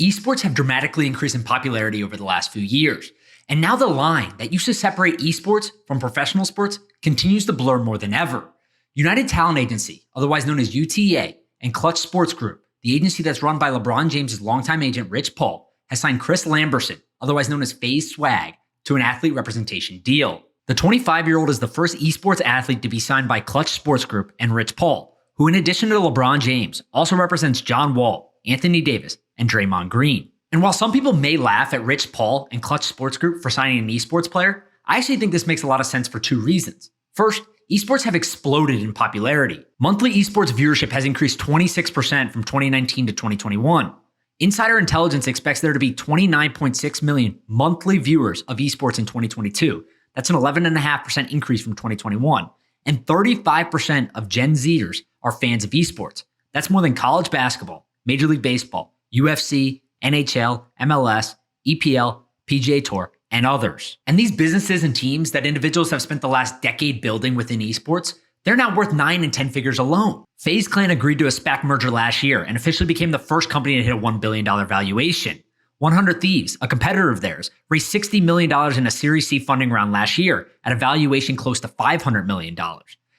Esports have dramatically increased in popularity over the last few years. And now the line that used to separate esports from professional sports continues to blur more than ever. United Talent Agency, otherwise known as UTA, and Clutch Sports Group, the agency that's run by LeBron James' longtime agent Rich Paul, has signed Chris Lamberson, otherwise known as FaZe Swagg, to an athlete representation deal. The 25-year-old is the first esports athlete to be signed by Clutch Sports Group and Rich Paul, who in addition to LeBron James, also represents John Wall, Anthony Davis, and Draymond Green. And while some people may laugh at Rich Paul and Clutch Sports Group for signing an esports player, I actually think this makes a lot of sense for two reasons. First, esports have exploded in popularity. Monthly esports viewership has increased 26% from 2019 to 2021. Insider Intelligence expects there to be 29.6 million monthly viewers of esports in 2022. That's an 11.5% increase from 2021. And 35% of Gen Zers are fans of esports. That's more than college basketball, Major League Baseball, UFC, NHL, MLS, EPL, PGA Tour, and others. And these businesses and teams that individuals have spent the last decade building within esports, they're now worth 9 and 10 figures alone. FaZe Clan agreed to a SPAC merger last year and officially became the first company to hit a $1 billion valuation. 100 Thieves, a competitor of theirs, raised $60 million in a Series C funding round last year at a valuation close to $500 million.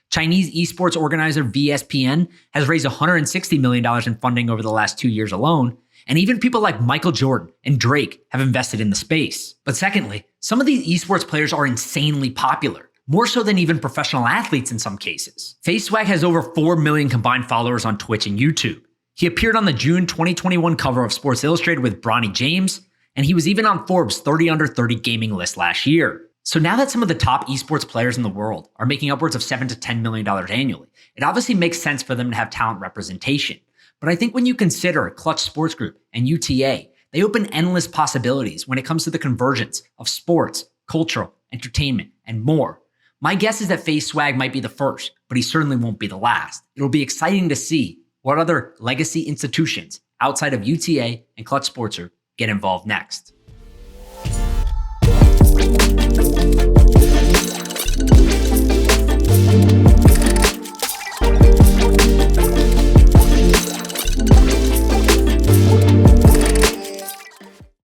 Chinese esports organizer VSPN has raised $160 million in funding over the last 2 years alone. And even people like Michael Jordan and Drake have invested in the space. But secondly, some of these esports players are insanely popular, more so than even professional athletes in some cases. FaZe Swagg has over 4 million combined followers on Twitch and YouTube. He appeared on the June 2021 cover of Sports Illustrated with Bronny James, and he was even on Forbes' 30 Under 30 gaming list last year. So now that some of the top esports players in the world are making upwards of $7 to $10 million annually, it obviously makes sense for them to have talent representation. But I think when you consider Clutch Sports Group and UTA, they open endless possibilities when it comes to the convergence of sports, cultural, entertainment, and more. My guess is that FaZe Swagg might be the first, but he certainly won't be the last. It'll be exciting to see what other legacy institutions outside of UTA and Clutch Sports Group get involved next.